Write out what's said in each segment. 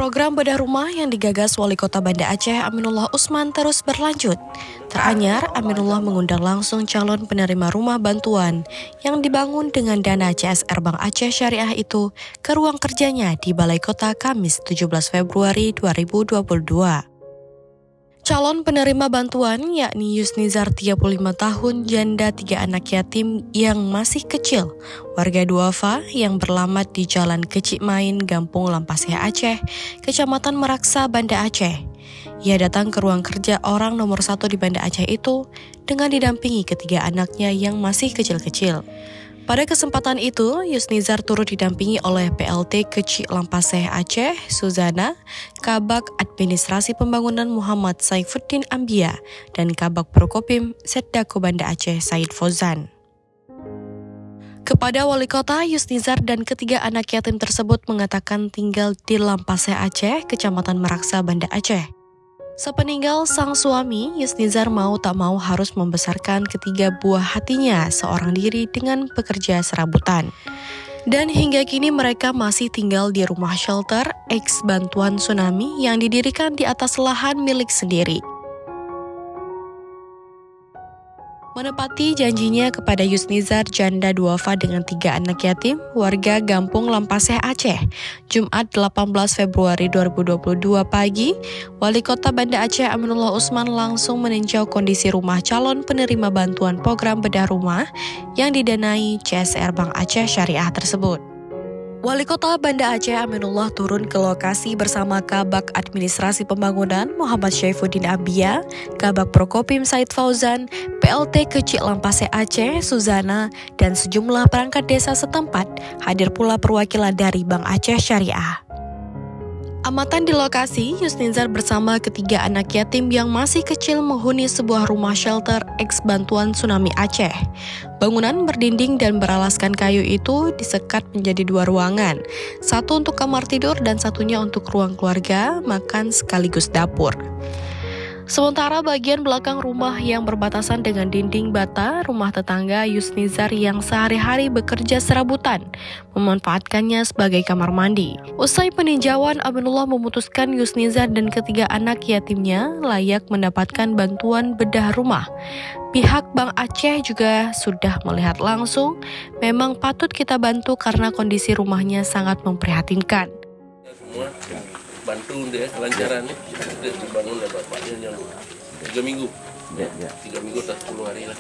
Program bedah rumah yang digagas Wali Kota Banda Aceh Aminullah Usman terus berlanjut. Teranyar, Aminullah mengundang langsung calon penerima rumah bantuan yang dibangun dengan dana CSR Bank Aceh Syariah itu ke ruang kerjanya di Balai Kota Kamis 17 Februari 2022. Calon penerima bantuan yakni Yusnizar 35 tahun, janda 3 anak yatim yang masih kecil, warga Duafa yang berlamat di Jalan Kecik Main, Gampung Lampaseh Aceh, Kecamatan Meraksa, Banda Aceh. Ia datang ke ruang kerja orang nomor 1 di Banda Aceh itu dengan didampingi ketiga anaknya yang masih kecil-kecil. Pada kesempatan itu, Yusnizar turut didampingi oleh PLT Kecik Lampaseh Aceh, Suzana, Kabak Administrasi Pembangunan Muhammad Saifuddin Ambia, dan Kabak Prokopim Setdako Banda Aceh Said Fauzan. Kepada Wali Kota, Yusnizar dan ketiga anak yatim tersebut mengatakan tinggal di Lampaseh Aceh, Kecamatan Meraksa, Banda Aceh. Sepeninggal sang suami, Yusnizar mau tak mau harus membesarkan ketiga buah hatinya seorang diri dengan pekerja serabutan. Dan hingga kini mereka masih tinggal di rumah shelter ex bantuan tsunami yang didirikan di atas lahan milik sendiri. Menepati janjinya kepada Yusnizar, janda duafa dengan 3 anak yatim, warga Gampung Lampaseh Aceh, Jumat 18 Februari 2022 pagi, Wali Kota Banda Aceh Aminullah Usman langsung meninjau kondisi rumah calon penerima bantuan program bedah rumah yang didanai CSR Bank Aceh Syariah tersebut. Wali Kota Banda Aceh Aminullah turun ke lokasi bersama Kabak Administrasi Pembangunan Muhammad Saifuddin Ambia, Kabak Prokopim Said Fauzan, PLT Kecik Lampaseh Aceh, Suzana, dan sejumlah perangkat desa setempat. Hadir pula perwakilan dari Bank Aceh Syariah. Amatan di lokasi, Yusnizar bersama ketiga anak yatim yang masih kecil menghuni sebuah rumah shelter ex bantuan tsunami Aceh. Bangunan berdinding dan beralaskan kayu itu disekat menjadi 2 ruangan, satu untuk kamar tidur dan satunya untuk ruang keluarga, makan sekaligus dapur. Sementara bagian belakang rumah yang berbatasan dengan dinding bata, rumah tetangga Yusnizar yang sehari-hari bekerja serabutan, memanfaatkannya sebagai kamar mandi. Usai peninjauan, Aminullah memutuskan Yusnizar dan ketiga anak yatimnya layak mendapatkan bantuan bedah rumah. Pihak Bank Aceh juga sudah melihat langsung, memang patut kita bantu karena kondisi rumahnya sangat memprihatinkan. Semua bantu dia kelancarannya, dia dibangun oleh bapaknya yang 3 minggu, 3 minggu atau 10 hari lah.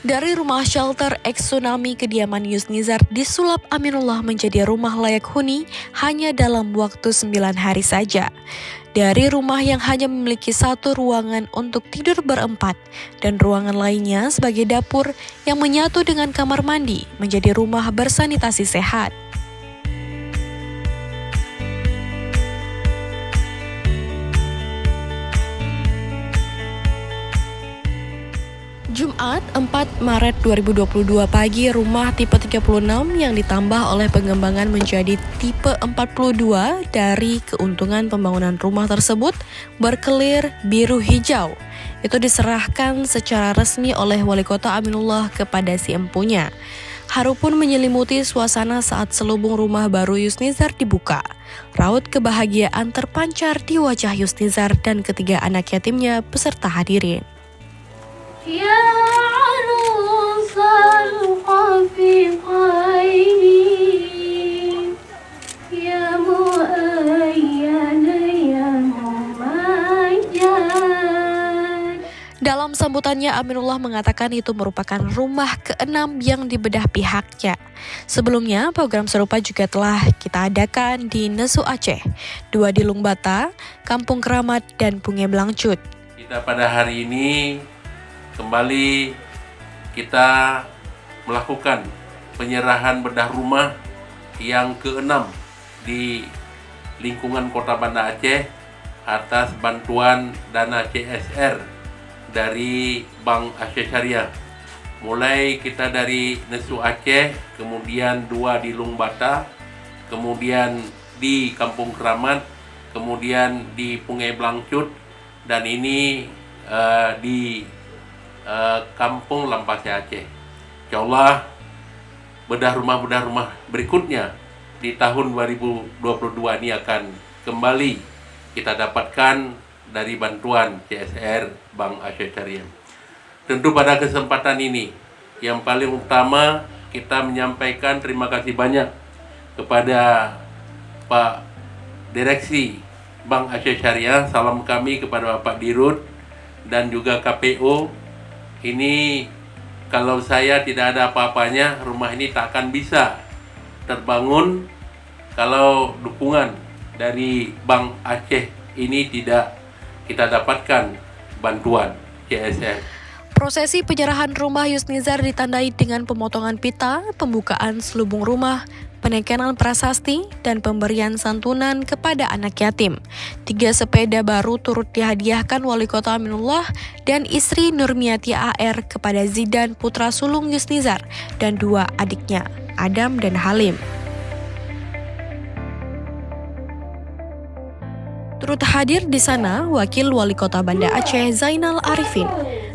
Dari rumah shelter ex-tsunami kediaman Yusnizar disulap Aminullah menjadi rumah layak huni hanya dalam waktu 9 hari saja. Dari rumah yang hanya memiliki satu ruangan untuk tidur berempat dan ruangan lainnya sebagai dapur yang menyatu dengan kamar mandi menjadi rumah bersanitasi sehat. Jumat 4 Maret 2022 pagi, rumah tipe 36 yang ditambah oleh pengembangan menjadi tipe 42 dari keuntungan pembangunan rumah tersebut berkelir biru hijau. Itu diserahkan secara resmi oleh Wali Kota Aminullah kepada si empunya. Haru pun menyelimuti suasana saat selubung rumah baru Yusnizar dibuka. Raut kebahagiaan terpancar di wajah Yusnizar dan ketiga anak yatimnya beserta hadirin. يا عروس الخفيقين يا مؤيد يا ممجد. Dalam sambutannya, Aminullah mengatakan itu merupakan rumah ke-6 yang dibedah pihaknya. Sebelumnya, program serupa juga telah kita adakan di Nesu Aceh, 2 di Lungbata, Kampung Keramat, dan Punge Blangcut. Kita pada hari ini kembali kita melakukan penyerahan bedah rumah yang ke-6 di lingkungan Kota Banda Aceh atas bantuan dana CSR dari Bank Aceh Syariah. Mulai kita dari Nesu Aceh, kemudian 2 di Lungbata, kemudian di Kampung Keramat, kemudian di Punge Blangcut, dan ini di Kampung Lampaseh Aceh. Insyaallah bedah rumah berikutnya di tahun 2022 ini akan kembali kita dapatkan dari bantuan CSR Bank Aceh Syariah. Tentu pada kesempatan ini yang paling utama kita menyampaikan terima kasih banyak kepada Pak Direksi Bank Aceh Syariah. Salam kami kepada Bapak Dirut dan juga KPO. Ini kalau saya tidak ada apa-apanya, rumah ini tak akan bisa terbangun kalau dukungan dari Bank Aceh ini tidak kita dapatkan bantuan CSR. Prosesi penyerahan rumah Yusnizar ditandai dengan pemotongan pita, pembukaan selubung rumah, penekanan prasasti, dan pemberian santunan kepada anak yatim. 3 sepeda baru turut dihadiahkan Wali Kota Aminullah dan istri Nurmiati AR kepada Zidan putra sulung Yusnizar dan 2 adiknya, Adam dan Halim. Turut hadir di sana Wakil Wali Kota Banda Aceh Zainal Arifin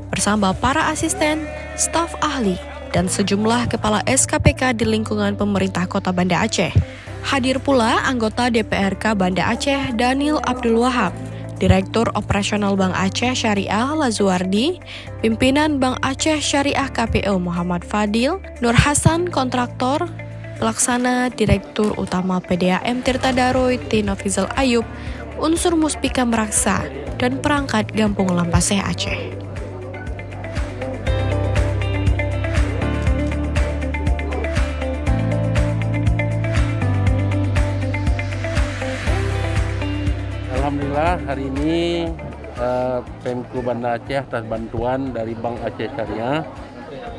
bersama para asisten, staf ahli, dan sejumlah kepala SKPK di lingkungan pemerintah Kota Banda Aceh. Hadir pula anggota DPRK Banda Aceh Daniel Abdul Wahab, Direktur Operasional Bank Aceh Syariah Lazuardi, Pimpinan Bank Aceh Syariah KPO Muhammad Fadil, Nur Hasan Kontraktor, Pelaksana Direktur Utama PDAM Tirta Daroy T. Nofizal Ayub, unsur Muspika Meraksa, dan perangkat Gampung Lampaseh Aceh. Alhamdulillah hari ini Pemko Banda Aceh atas bantuan dari Bank Aceh Syariah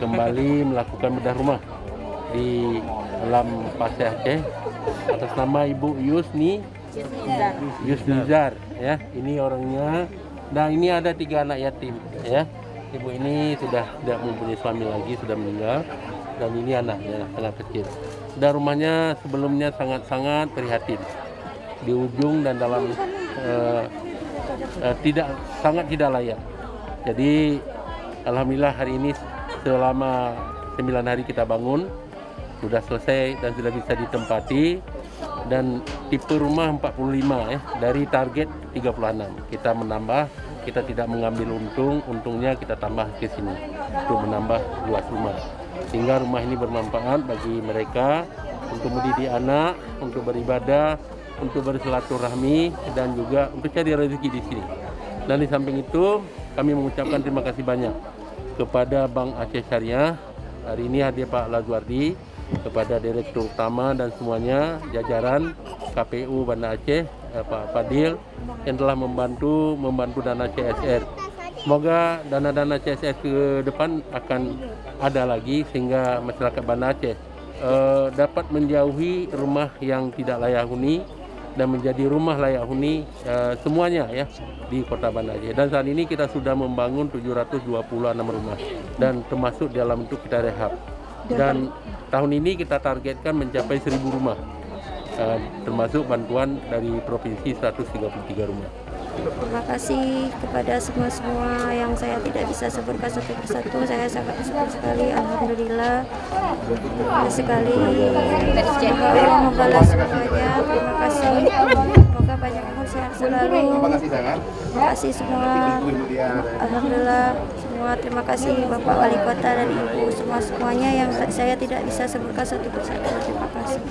kembali melakukan bedah rumah di Lampaseh Aceh atas nama Ibu Yusnizar, ya. Ini orangnya. Dan ini ada 3 anak yatim, ya. Ibu ini sudah tidak mempunyai suami lagi, sudah meninggal, dan ini anaknya sangat kecil. Dan rumahnya sebelumnya sangat-sangat prihatin di ujung dan dalam sangat tidak layak. Jadi alhamdulillah hari ini selama 9 hari kita bangun sudah selesai dan sudah bisa ditempati, dan tipe rumah 45 dari target 36 kita menambah, kita tidak mengambil untungnya kita tambah ke sini untuk menambah luas rumah sehingga rumah ini bermanfaat bagi mereka untuk mendidik anak, untuk beribadah, untuk bersilaturahmi, dan juga untuk cari rezeki di sini. Dan di samping itu kami mengucapkan terima kasih banyak kepada Bank Aceh Syariah. Hari ini hadir Pak Lazwardi, kepada Direktur Utama dan semuanya, jajaran KPU Banda Aceh, Pak Fadil yang telah membantu dana CSR. Semoga dana-dana CSR ke depan akan ada lagi sehingga masyarakat Banda Aceh dapat menjauhi rumah yang tidak layak huni dan menjadi rumah layak huni semuanya ya di Kota Banda Aceh. Dan saat ini kita sudah membangun 726 rumah dan termasuk dalam itu kita rehab. Dan tahun ini kita targetkan mencapai 1.000 rumah, termasuk bantuan dari provinsi 133 rumah. Terima kasih kepada semua yang saya tidak bisa sebutkan satu persatu. Saya sangat bersyukur sekali, alhamdulillah. Sekali semoga Allah membalas semuanya. Terima kasih. Semoga banyak umur sehat selalu. Terima kasih semua. Alhamdulillah semua. Terima kasih Bapak Wali Kota dan Ibu semuanya yang saya tidak bisa sebutkan satu persatu. Terima kasih.